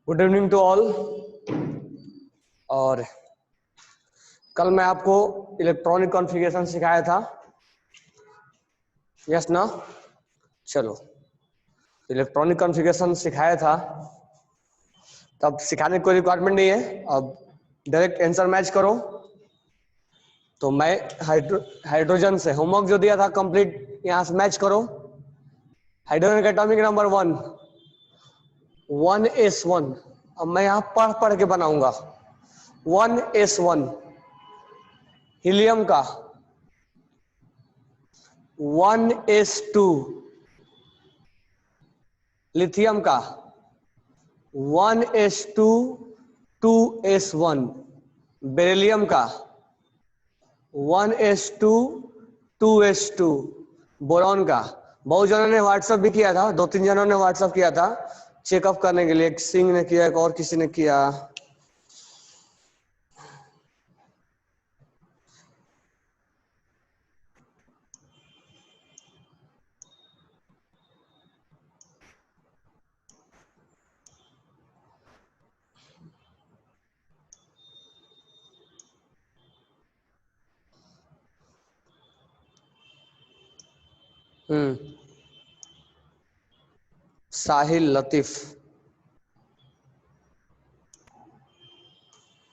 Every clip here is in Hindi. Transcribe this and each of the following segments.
Good evening to all. और कल मैं आपको इलेक्ट्रॉनिक कॉन्फ़िगरेशन सिखाया था, यस ना? चलो, इलेक्ट्रॉनिक कॉन्फ़िगरेशन सिखाया था, तब सिखाने की कोई रिक्वायरमेंट नहीं है। अब डायरेक्ट आंसर मैच करो। तो मैं हाइड्रोजन से होमवर्क जो दिया था कंप्लीट, यहां से मैच करो। हाइड्रोजन का एटॉमिक नंबर 1s1। अब मैं यहां पढ़ पढ़ के बनाऊंगा। 1s1 हीलियम का, 1s2 लिथियम का, 1s2 2s1 बेरिलियम का, 1s2 2s2 बोरॉन का। बहुत जनों ने व्हाट्सएप भी किया था, 2-3 जनों ने व्हाट्सएप किया था चेकअप करने के लिए। एक सिंह ने किया, एक और किसी ने किया। साहिल, लतीफ,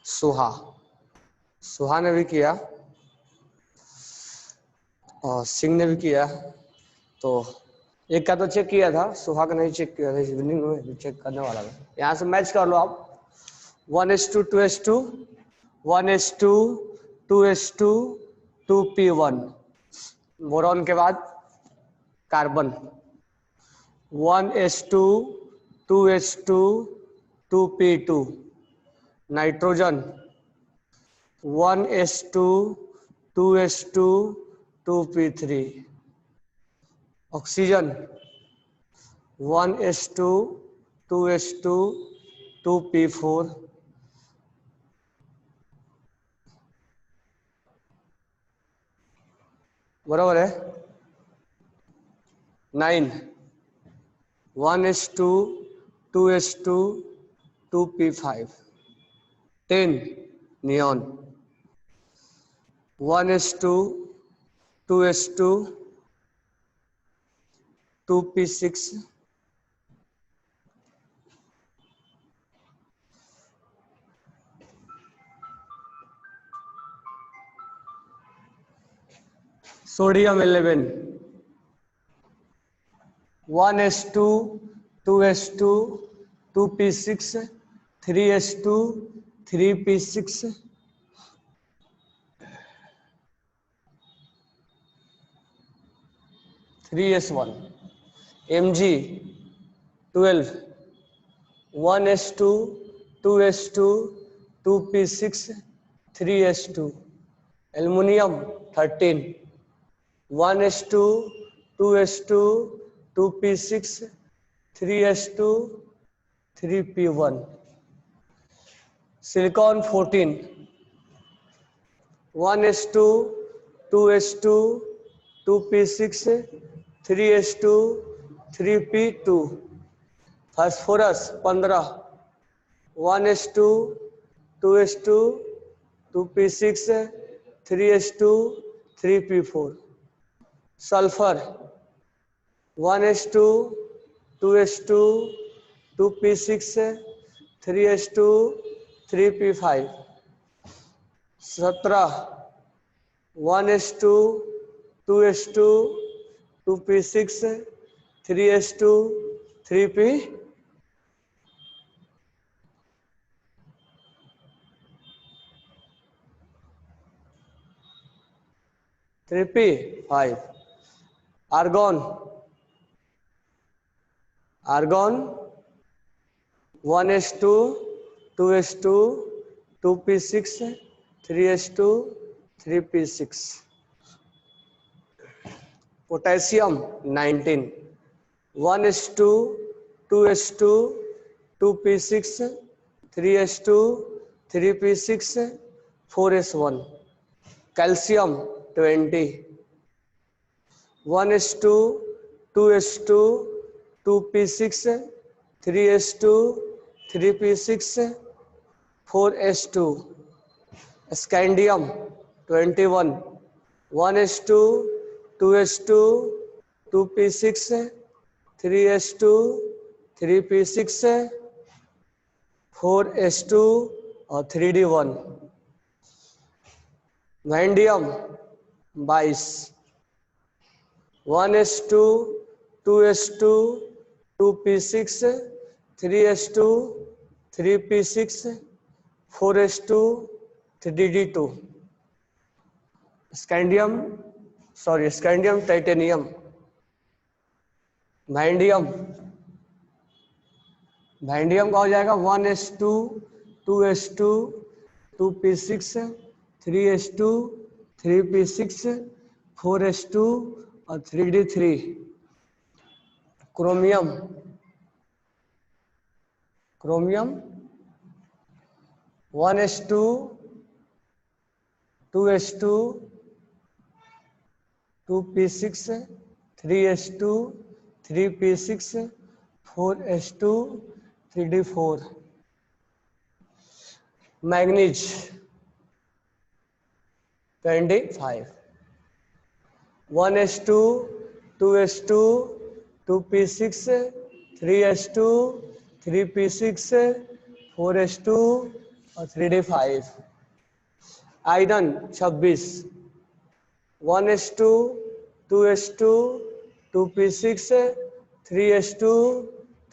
सुहा ने भी किया और सिंह ने भी किया। तो एक का तो चेक किया था, सुहा का नहीं चेक किया था। इवनिंग में चेक करने वाला था। यहाँ से मैच कर लो आप। 1s2 2s2 1s2 2s2 2p1 boron के बाद carbon 1s2 2s2 2p2 nitrogen 1s2 2s2 2p3 oxygen 1s2 2s2 2p4 बराबर है 9 1s2 2s2 2p5 10 neon 1s2 2s2 2p6 sodium 11 1s2 2s2 2p6 3s2 3p6 3s1 Mg 12 1s2 2s2 2p6 3s2 aluminium 13 1s2 2s2 2p6 3s2 3p1 silicon 14 1s2 2s2 2p6 3s2 3p2 phosphorus 15 1s2 2s2 2p6 3s2 3p4 sulphur 1s2 2s2 2p6 3s2 3p5 17 1s2 2s2 2p6 3s2 3p 3p5 argon 1s2 2s2 2p6 3s2 3p6 potassium 19 1s2 2s2 2p6 3s2 3p6 4s1 calcium 20 1s2 2s2 2p6 3s2 3p6 4s2, scandium 21 1s2 2s2 2p6 3s2 3p6 4s2 और 3d1, vanadium 22 1s2 2s2 2p6 3s2 3p6 4s2 3d2, scandium titanium, वैंडियम का हो जाएगा 1s2 2s2 2p6 3s2 3p6 4s2 और 3d3, chromium 1s2 2s2 2p6 3s2 3p6 4s2 3d4, manganese 25 1s2 2s2 2p6 3s2 3p6 4s2 और 3d5, iron 26 1s2 2s2 2p6 3s2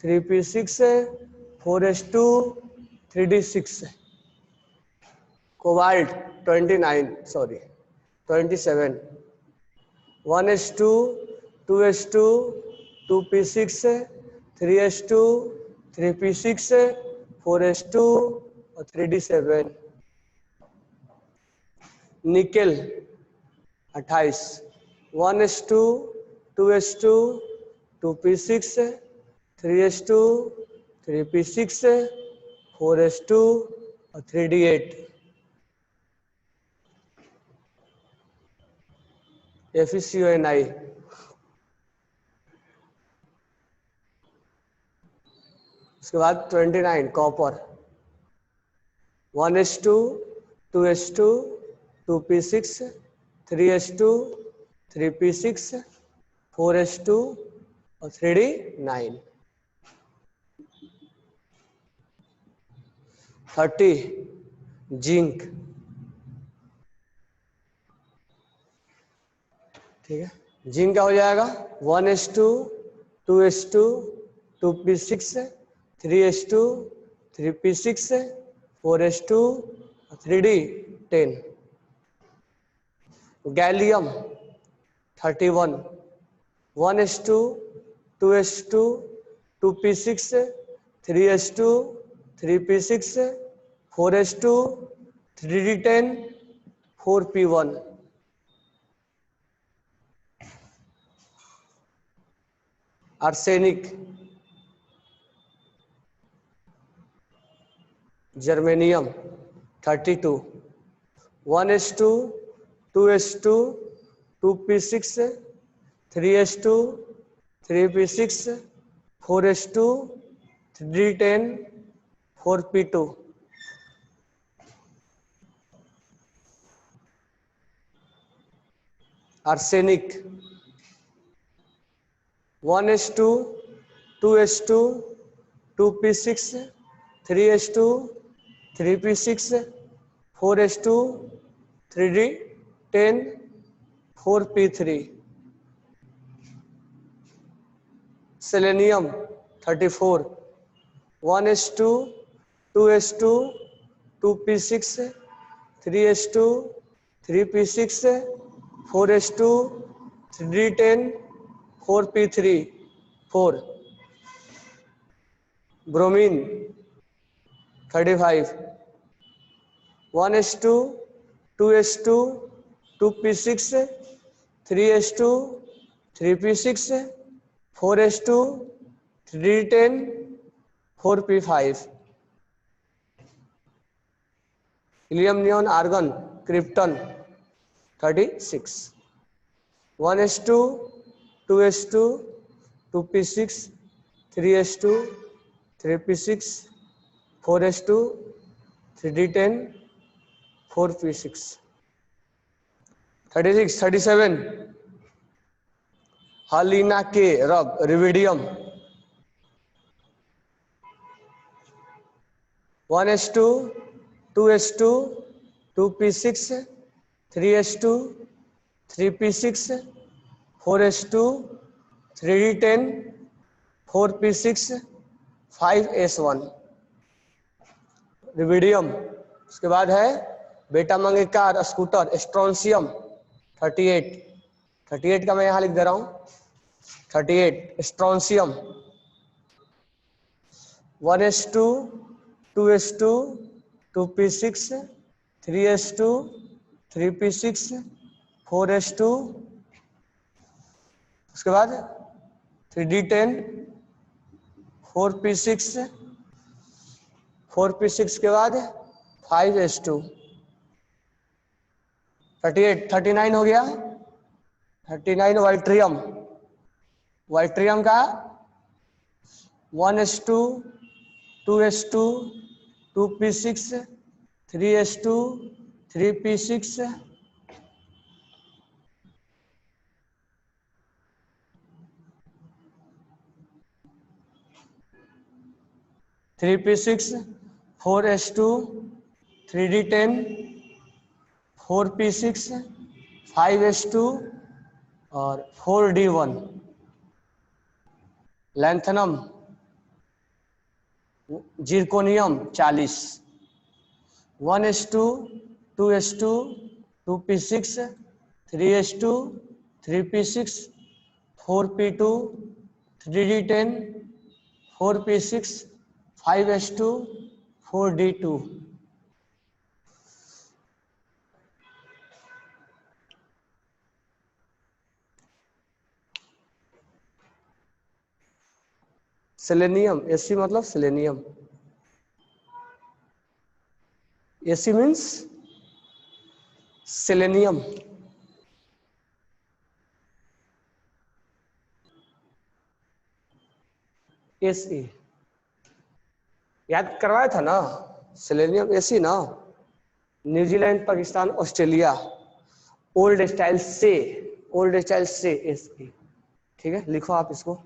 3p6 4s2 3d6, cobalt 27 1s2 2s2 2p6 3s2 3p6 4s2 और 3d7, nickel 28 1s2 2s2 2p6 3s2 3p6 4s2 और 3d8, FeCONi उसके बाद 29 copper 1s2 2s2 2p6 3s2 3p6 4s2 और 3d9, 30 जिंक, ठीक है, जिंक क्या हो जाएगा 1s2 2s2 2p6 3s2 3p6 4s2 3d10, gallium 31 1s2 2s2 2p6 3s2 3p6 4s2 3d10 4p1, arsenic germanium 32 1s2 2s2 2p6 3s2 3p6 4s2 3d10 4p2, arsenic 1s2 2s2 2p6 3s2 3p6 4s2 3d10 4p3, selenium 34 1s2 2s2 2p6 3s2 3p6 4s2 3d10 4p3 4, bromine 35 1s2 2s2 2p6 3s2 3p6 4s2 3d10 4p5, helium neon argon krypton 36 1s2 2s2 2p6 3s2 3p6 4s2 3d10 4p6 36 37 हालिना के रब रिविडियम 1s2 2s2 2p6 3s2 3p6 4s2 3d10 4p6 5s1 रिविडियम। उसके बाद है बेटा मंगेकार स्कूटर स्ट्रोंसियम 38 38 का मैं यहां लिख दे रहा हूं 38 स्ट्रोंसियम 1s2 2s2 2p6 3s2 3p6 4s2 उसके बाद 3d10 4p6 4p6 के बाद 5s2 38 39 हो गया 39 वाइट्रियम वाइट्रियम का 1s2 2s2 2p6 3s2 3p6 3p6 4s2 3d10 4p6 5s2 और 4d1 lanthanum zirconium 40 1s2 2s2 2p6 3s2 3p6 4p2 3d10 4p6 5s2 4d2 selenium AC मतलब selenium AC means selenium AC याद करवाया था ना सेलेनियम एसी ना New Zealand Pakistan Australia old style से एसी ठीक है लिखो आप इसको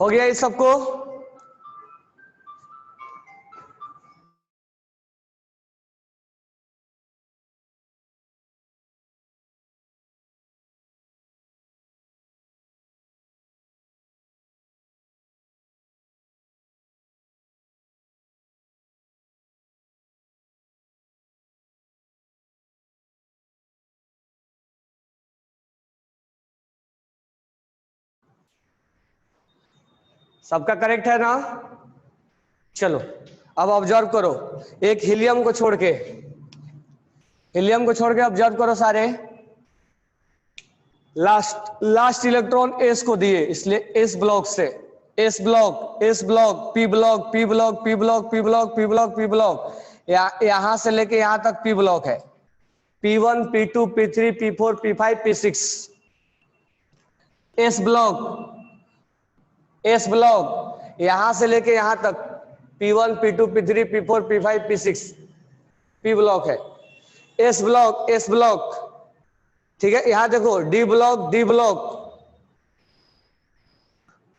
हो गया इस सबको? सबका करेक्ट है ना? चलो अब ऑब्जर्व करो, एक हीलियम को छोड़ के, हीलियम को छोड़ के ऑब्जर्व करो सारे। लास्ट इलेक्ट्रॉन एस को दिए, इसलिए एस ब्लॉक से, S block, S block, P block, P block, P block, P block, P block, P block, यहां से लेके यहां तक पी ब्लॉक है। P1, P2, P3, P4, P5, P6, S block, S block यहां से लेके यहां तक P1, P2, P3, P4, P5, P6 P block है। एस ब्लॉक, एस ब्लॉक, ठीक है। यहां देखो डी ब्लॉक, डी ब्लॉक,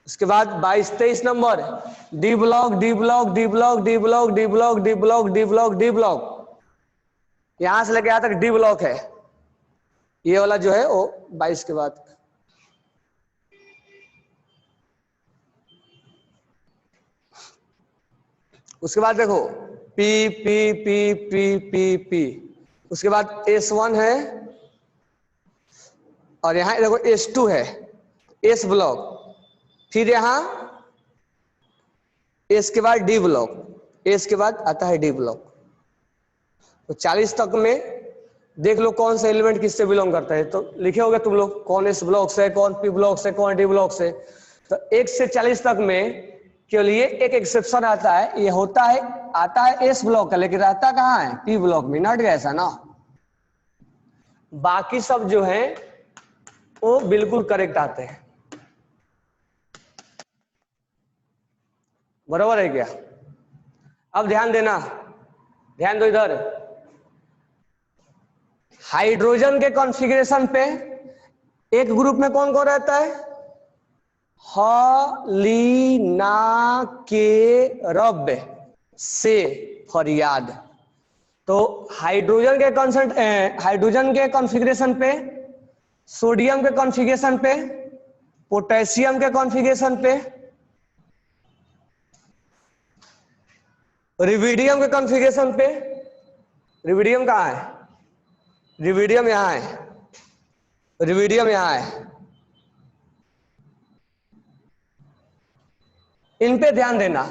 उसके बाद 22-23 number D block, D block, D block, D block, D block, D block, D block, D block, यहां से लेके यहां तक डी ब्लॉक है। ये वाला जो है वो 22 के बाद। उसके बाद देखो P P P P P P, उसके बाद S1 है, और यहां देखो S2 है, एस ब्लॉक, फिर यहां एस के बाद डी ब्लॉक, एस के बाद आता है डी ब्लॉक। तो 40 तक में देख लो कौन सा एलिमेंट किससे बिलोंग करता है। तो लिखे होगे तुम लोग कौन एस ब्लॉक से, कौन पी ब्लॉक से, कौन डी ब्लॉक से। तो 1 से 40 तक में केवल ये एक एक्सेप्शन आता है, ये होता है, आता है एस ब्लॉक का, लेकिन रहता कहाँ है? पी ब्लॉक में। नट गया ऐसा ना? बाकी सब जो है वो बिल्कुल करेक्ट आते हैं। बराबर है क्या? अब ध्यान देना, ध्यान दो इधर। हाइड्रोजन के कॉन्फ़िगरेशन पे एक ग्रुप में कौन कौन रहता है? हलीनाकेरब से फरियाद। तो हाइड्रोजन के कॉन्फ़िगरेशन पे, सोडियम के कॉन्फ़िगरेशन पे, पोटेशियम के कॉन्फ़िगरेशन पे, रिविडियम के कॉन्फ़िगरेशन पे, रिविडियम कहाँ है? रिविडियम यहां है, रिविडियम यहां है। इन पे ध्यान देना।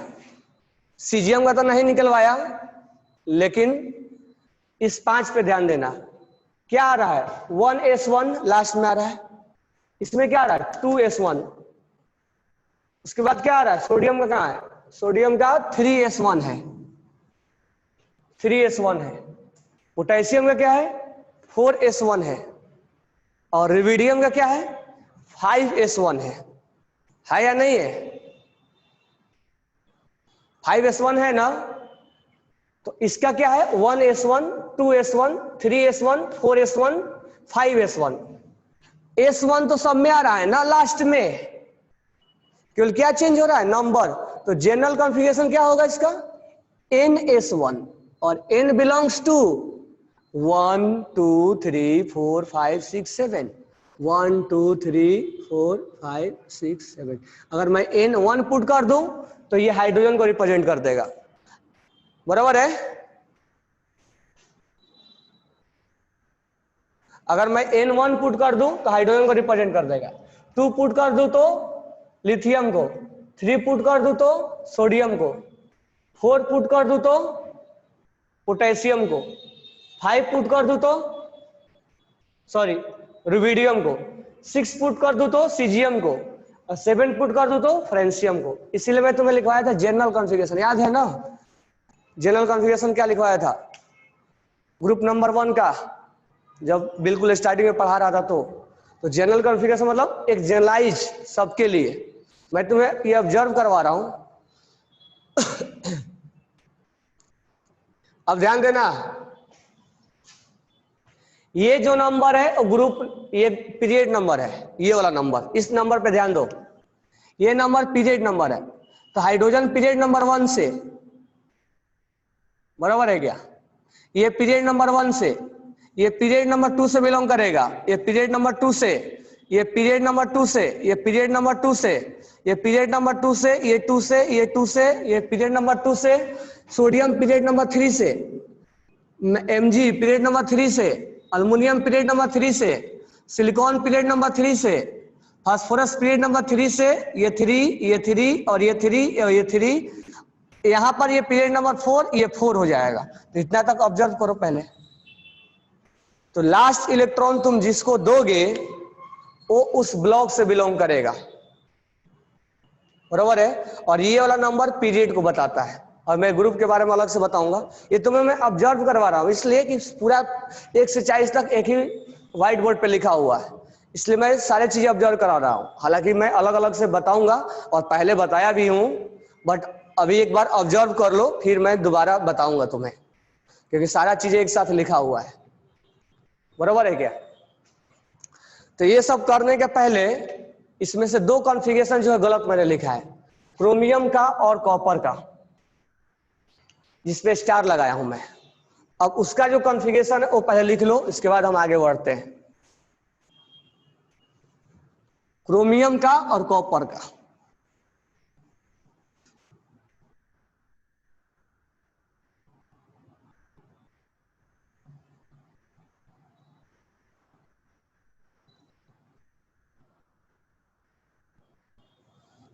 सीजियम का तो नहीं निकलवाया, लेकिन इस 5 पे ध्यान देना। क्या आ रहा है? 1s1 लास्ट में आ रहा है। इसमें क्या आ रहा है? 2s1। उसके बाद क्या आ रहा है? सोडियम का कहाँ है? सोडियम का 3s1 है, 3s1 है। पोटेशियम का क्या है? 4s1 है। और रिविडियम का क्या है? 5s1 है या नहीं है? 5s1 है ना? तो इसका क्या है? 1s1, 2s1, 3s1, 4s1, 5s1। s1 तो सब में आ रहा है ना, लास्ट में केवल क्या चेंज हो रहा है? नंबर। तो जनरल कॉन्फ़िगरेशन क्या होगा इसका? ns1, और n बिलोंग्स टू 1 2 3 4 5 6 7, 1 2 3 4 5 6 7। अगर मैं n1 पुट कर दूं तो ये हाइड्रोजन को रिप्रेजेंट कर देगा। बराबर है? अगर मैं n1 पुट कर दूं तो हाइड्रोजन को रिप्रेजेंट कर देगा। 2 पुट कर दूं तो लिथियम को, 3 पुट कर दूं तो सोडियम को, 4 पुट कर दूं तो पोटेशियम को, 5 पुट कर दूं तो रुबिडियम को, 6 पुट कर दूं तो सीजियम को, और 7 पुट कर दूं तो फ्रेंसियम को। इसीलिए मैं तुम्हें लिखवाया था जनरल कॉन्फ़िगरेशन, याद है ना? जनरल कॉन्फ़िगरेशन क्या लिखवाया था ग्रुप नंबर 1 का, जब बिल्कुल स्टार्टिंग में पढ़ा रहा था। तो जनरल कॉन्फ़िगरेशन मतलब एक जनरलाइज सबके लिए। मैं तुम्हें ये ऑब्जर्व करवा रहा हूं। अब ध्यान देना, ये जो नंबर है वो ग्रुप, ये पीरियड नंबर है, ये वाला नंबर, इस नंबर पे ध्यान दो। ये नंबर पीरियड नंबर है, तो हाइड्रोजन पीरियड नंबर 1 से, बराबर है क्या? ये पीरियड नंबर 1 से, ये पीरियड नंबर 2 से बिलोंग करेगा, ये पीरियड नंबर 2 से, ये पीरियड नंबर 2 से, ये पीरियड नंबर 2 से, ये पीरियड नंबर 2 से, ये 2 से, ये 2 से, ये पीरियड नंबर 2 से, सोडियम पीरियड नंबर 3 से, Mg पीरियड नंबर 3 से, अल्युमिनियम पीरियड नंबर 3 से, सिलिकॉन पीरियड नंबर 3 से, फास्फोरस पीरियड नंबर 3 से, ये 3, ये 3 और ये 3 और ये 3, यहां पर ये पीरियड नंबर 4, ये 4 हो जाएगा। तो इतना तक ऑब्जर्व करो पहले। तो लास्ट इलेक्ट्रॉन तुम जिसको दोगे वो उस ब्लॉक से बिलोंग करेगा, बराबर है। और ये वाला नंबर पीरियड को बताता है, और मैं ग्रुप के बारे में अलग से बताऊंगा। ये तुम्हें मैं ऑब्जर्व करवा रहा हूं इसलिए कि पूरा 1 से 40 तक एक ही व्हाइट बोर्ड पे लिखा हुआ है, इसलिए मैं सारी चीजें ऑब्जर्व करा रहा हूं। हालांकि मैं अलग अलग से बताऊंगा और पहले बताया भी हूं, बट अभी एक बार ऑब्जर्व कर लो, फिर मैं दोबारा बताऊंगा तुम्हें, क्योंकि सारा चीजें एक साथ लिखा हुआ है, बराबर है क्या? तो ये सब करने के पहले इसमें से 2 कॉन्फ़िगरेशन जो है गलत मैंने लिखा है, क्रोमियम का और कॉपर का, जिसपे स्टार लगाया हूं मैं। अब उसका जो कॉन्फ़िगरेशन है वो पहले लिख लो, इसके बाद हम आगे बढ़ते हैं। क्रोमियम का और कॉपर का,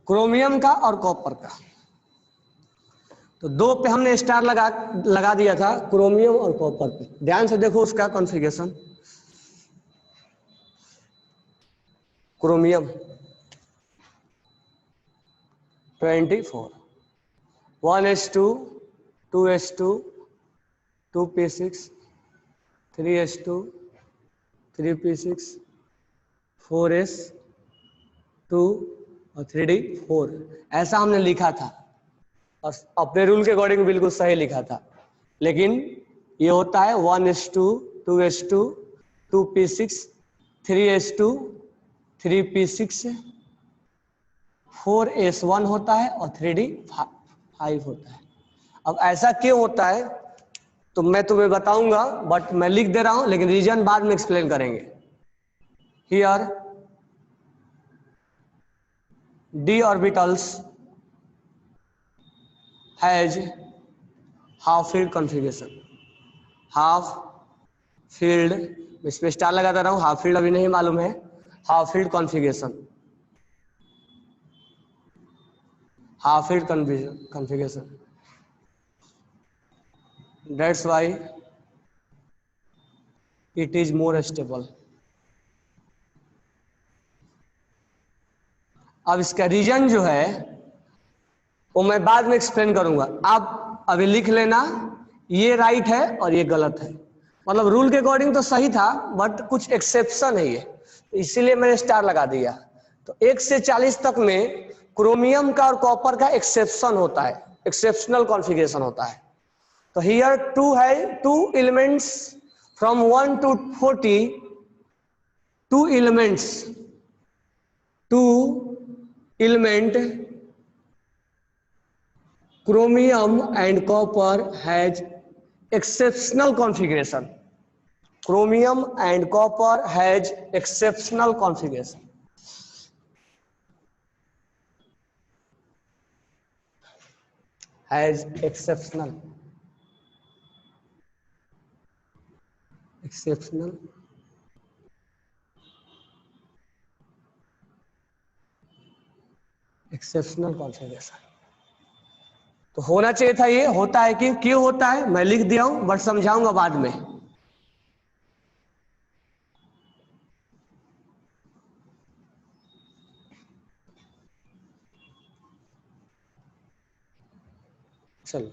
क्रोमियम का और कॉपर का। तो 2 पे हमने स्टार लगा दिया था, क्रोमियम और कॉपर पे। ध्यान से देखो उसका configuration. Chromium 24, 1s2, 2s2, 2p6, 3s2, 3p6, 4s2 और 3d4, ऐसा हमने लिखा था और अपने रूल के अकॉर्डिंग बिल्कुल सही लिखा था। लेकिन ये होता है 1s2, 2s2, 2p6, 3s2, 3p6, 4s1 होता है और 3d5 होता है। अब ऐसा क्यों होता है तो मैं तुम्हें बताऊंगा, बट मैं लिख दे रहा हूं, लेकिन रीजन बाद में एक्सप्लेन करेंगे। Here d orbitals has half filled configuration, half field, इसमें स्टार लगाता रहा हूं, हाफ फील्ड अभी नहीं मालूम है, half field configuration, half field configuration, that's why it is more stable. अब इसका रीजन जो है वो मैं बाद में एक्सप्लेन करूंगा, आप अभी लिख लेना, ये राइट है और ये गलत है। मतलब रूल के अकॉर्डिंग तो सही था, बट कुछ एक्सेप्शन है ये, इसीलिए मैंने स्टार लगा दिया। तो 1 से 40 तक में क्रोमियम का और कॉपर का एक्सेप्शन होता है, एक्सेप्शनल कॉन्फ़िगरेशन होता है। तो हियर 2 है, 2 elements from 1 to 40, 2 elements, 2 element chromium and copper has exceptional configuration. Chromium and copper has exceptional configuration. Has exceptional configuration. तो होना चाहिए था, ये होता है कि क्यों होता है मैं लिख दिया हूं, बट समझाऊंगा बाद में। चलो,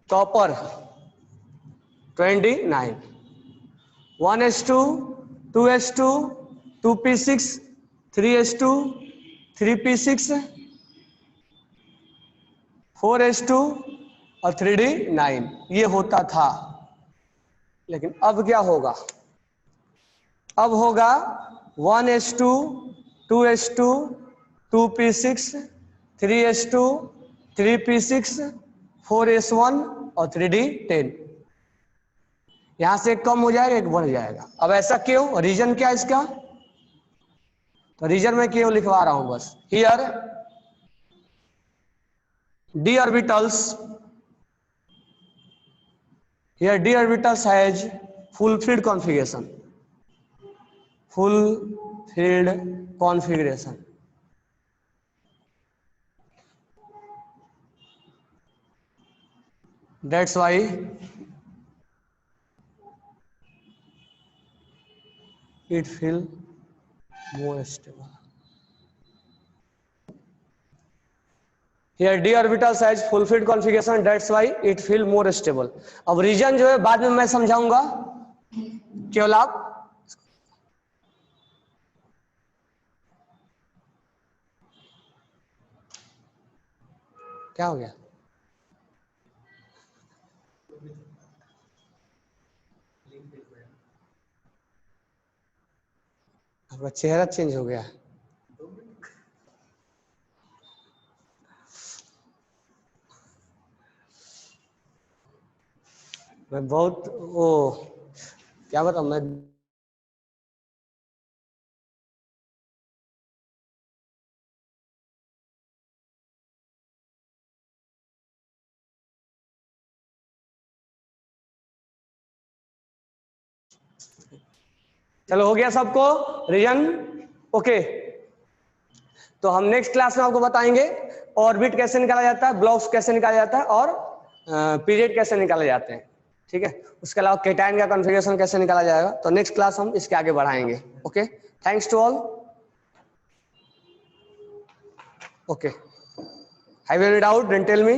copper 29, 1s2, 2s2, 2p6, 3s2, 3p6, 4s2 और 3d9, ये होता था। लेकिन अब क्या होगा? अब होगा 1s2, 2s2, 2p6, 3s2, 3p6, 4s1 और 3d10। यहां से एक कम हो जाएगा, एक बढ़ जाएगा। अब ऐसा क्यों? रीजन क्या इसका? तो रीजन में क्यों लिखवा रहा हूं बस। Here d orbitals, here d orbitals has full filled configuration, full filled configuration. That's why it feel more stable. Here d orbitals has fulfilled configuration, that's why it feel more stable. अब रीजन जो है बाद में मैं समझाऊंगा, केवल आप क्या हो गया? आपका चेहरा चेंज हो गया। मैं बहुत वो क्या बताऊं मैं, चलो हो गया सबको रीजन? ओके, तो हम नेक्स्ट क्लास में आपको बताएंगे ऑर्बिट कैसे निकाला जाता है, ब्लॉक्स कैसे निकाला जाता है और पीरियड कैसे निकाले जाते हैं। ठीक है, उसके अलावा केटायन का कॉन्फ़िगरेशन कैसे निकाला जाएगा, तो नेक्स्ट क्लास हम इसके आगे बढ़ाएंगे। Okay, thanks to all. Okay, have any doubt then tell me.